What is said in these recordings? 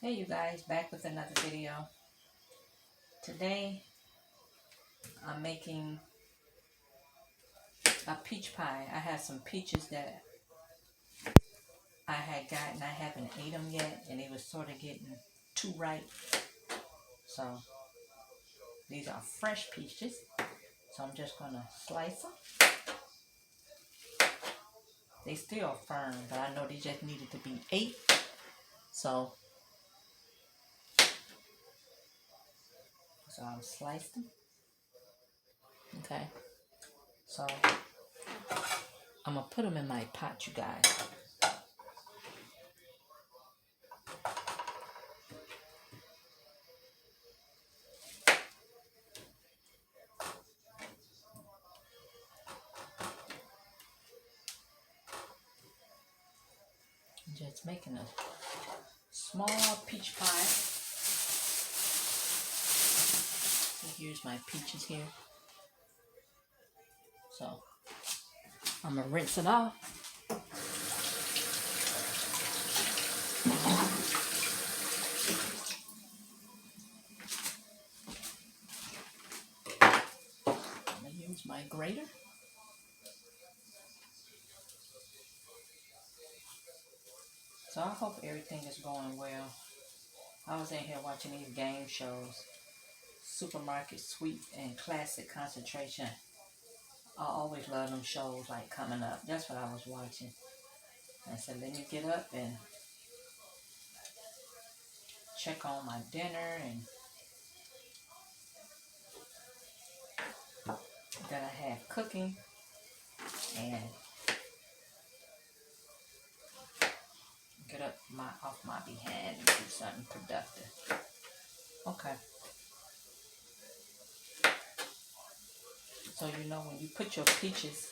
Hey you guys, back with another video. Today I'm making a peach pie. I have some peaches that I had gotten. I haven't ate them yet and they were sort of getting too ripe. So these are fresh peaches. So I'm just going to slice them. They still firm, but I know they just needed to be ate. So I'm sliced them. Okay. So I'm going to put them in my pot, you guys. I'm just making a small peach pie. Here's my peaches here. So I'm gonna rinse it off. I'm gonna use my grater. So I hope everything is going well. I was in here watching these game shows, Supermarket Sweep and Classic Concentration. I always love them shows like coming up. That's what I was watching. I said, let me get up and check on my dinner and that I have cooking and get up off my behind and do something productive. Okay. So you know when you put your peaches,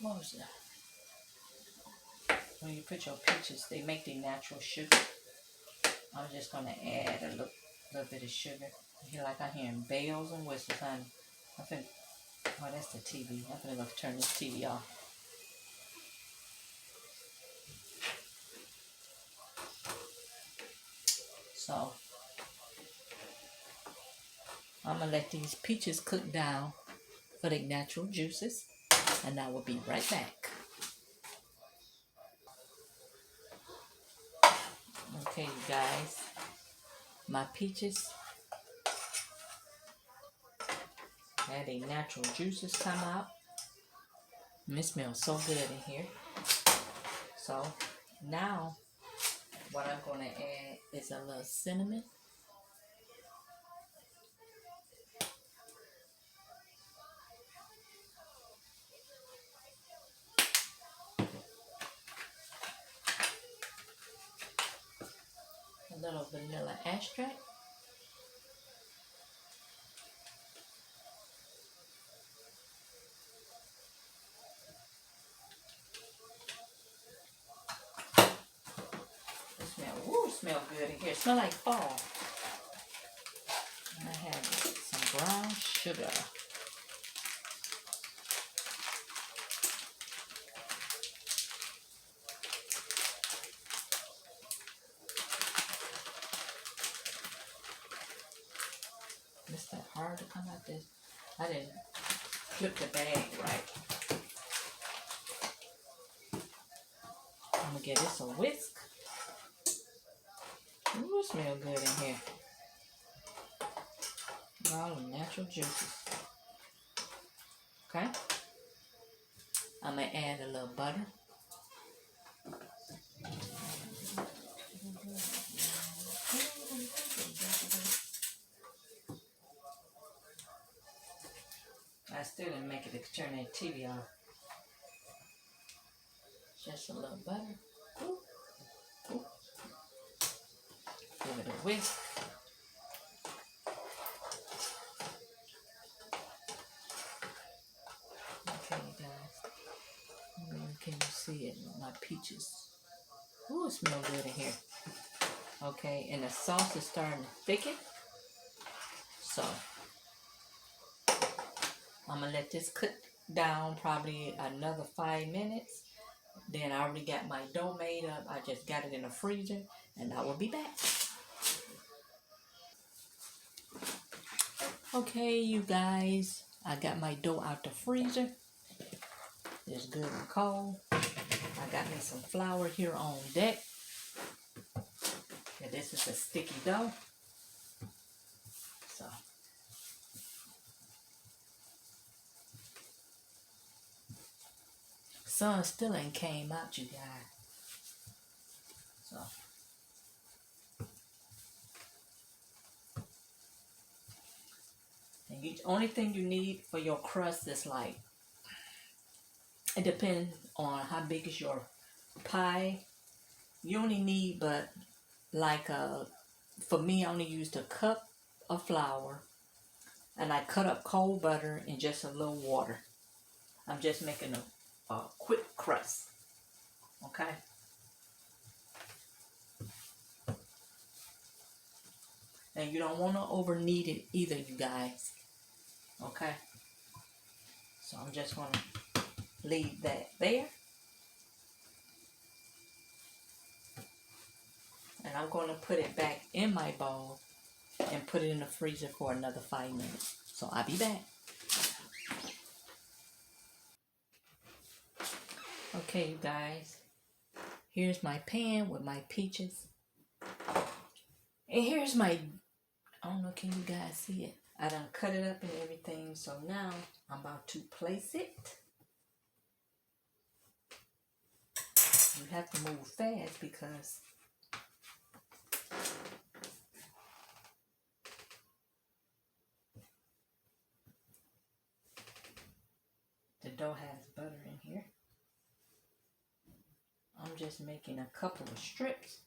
what was that? When you put your peaches, they make the natural sugar. I'm just gonna add a little bit of sugar. Here, like I'm hearing bells and whistles, honey. I think, oh, that's the TV. I'm gonna go turn this TV off. So I'm gonna let these peaches cook down for the natural juices, and I will be right back. Okay, you guys, my peaches had the natural juices come out. And it smells so good in here. So now what I'm gonna add is a little cinnamon. A little vanilla extract. Smell good in here. It smells like fall. And I have some brown sugar. It's that hard to come out this. I didn't flip the bag right. I'm gonna give this a whisk. Ooh, it smells good in here. All the natural juices. Okay. I'm gonna add a little butter. I still didn't make it to turn that TV off. Just a little butter. Ooh. Ooh. Give it a whisk. Okay, guys. Can you see it? My peaches. Ooh, it smells good in here. Okay, and the sauce is starting to thicken. So I'm gonna let this cook down probably another 5 minutes, Then I already got my dough made up. I just got it in the freezer, and I will be back. Okay, you guys, I got my dough out the freezer. It's good and cold. I got me some flour here on deck. And this is a sticky dough. So, sun still ain't came out, you guys. So, and the only thing you need for your crust is like, it depends on how big is your pie. You only need but like for me, I only used a cup of flour, and I cut up cold butter and just a little water. I'm just making a quick crust. Okay. And you don't want to over knead it either, you guys. Okay. So I'm just going to leave that there. And I'm going to put it back in my bowl and put it in the freezer for another 5 minutes. So I'll be back. Okay, you guys. Here's my pan with my peaches. And here's my, I don't know, can you guys see it? I done cut it up and everything. So now I'm about to place it. You have to move fast because the dough has butter in here. I'm just making a couple of strips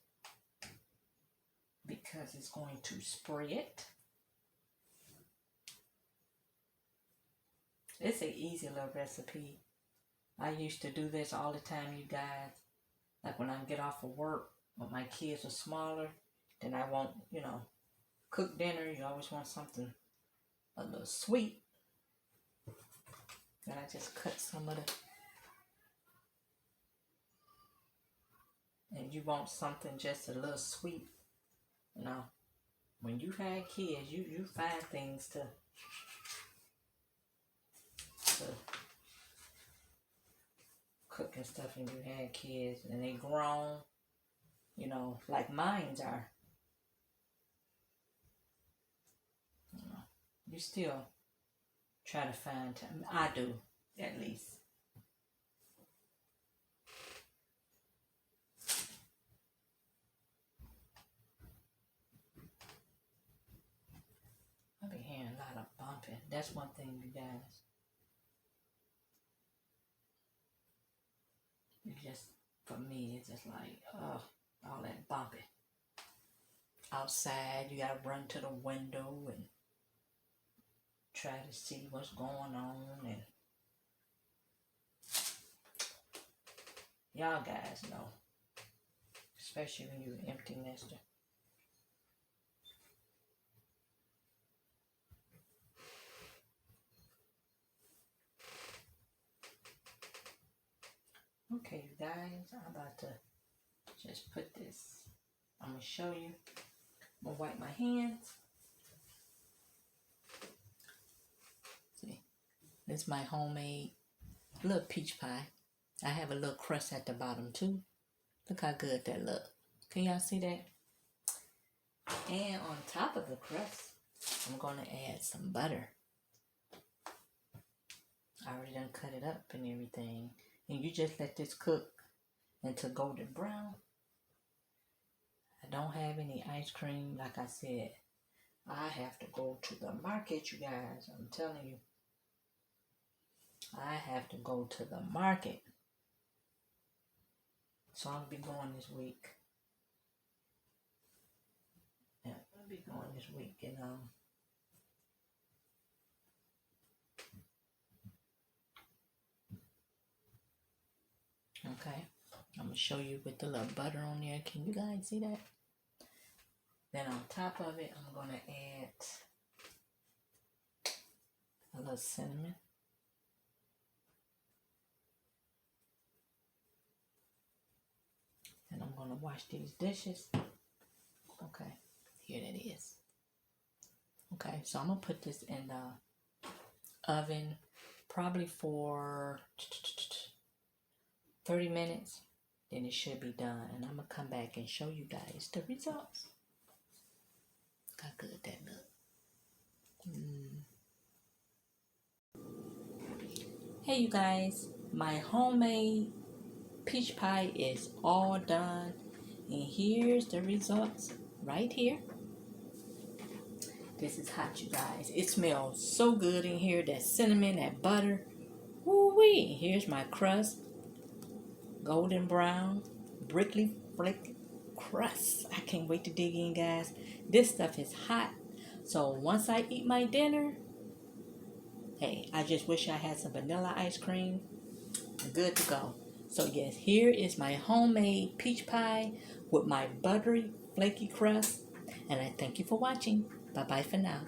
because it's going to spray it. It's an easy little recipe. I used to do this all the time, you guys. Like when I get off of work, when my kids are smaller, then I won't, cook dinner. You always want something a little sweet. Then I just cut some of the, and you want something just a little sweet. When you had kids, you find things to cook and stuff, and you had kids and they grown, like mines are. You still try to find time. I do, at least. I be hearing a lot of bumping. That's one thing, you guys. For me, it's just like, all that bumping. Outside, you gotta run to the window and try to see what's going on, and y'all guys know, especially when you're an empty nester. Okay, you guys, I'm about to just put this. I'm gonna show you. I'm gonna wipe my hands. See, this is my homemade little peach pie. I have a little crust at the bottom too. Look how good that look. Can y'all see that? And on top of the crust, I'm gonna add some butter. I already done cut it up and everything. And you just let this cook until golden brown. I don't have any ice cream. Like I said, I have to go to the market, you guys. I'm telling you. I have to go to the market. So I'll be going this week. Yeah, I'll be going this week, Okay. I'm going to show you with the little butter on there. Can you guys see that? Then on top of it, I'm going to add a little cinnamon. gonna wash these dishes. Okay, here that is. Okay, so I'm gonna put this in the oven probably for 30 minutes. Then it should be done, and I'm gonna come back and show you guys the results. Look how good that look. Hey you guys, my homemade peach pie is all done, and here's the results right here. This is hot, you guys. It smells so good in here. That cinnamon, that butter. Woo-wee. Here's my crust. Golden brown, brickly flake crust. I can't wait to dig in, guys. This stuff is hot. So once I eat my dinner, hey, I just wish I had some vanilla ice cream. I'm good to go. So yes, here is my homemade peach pie with my buttery, flaky crust. And I thank you for watching. Bye-bye for now.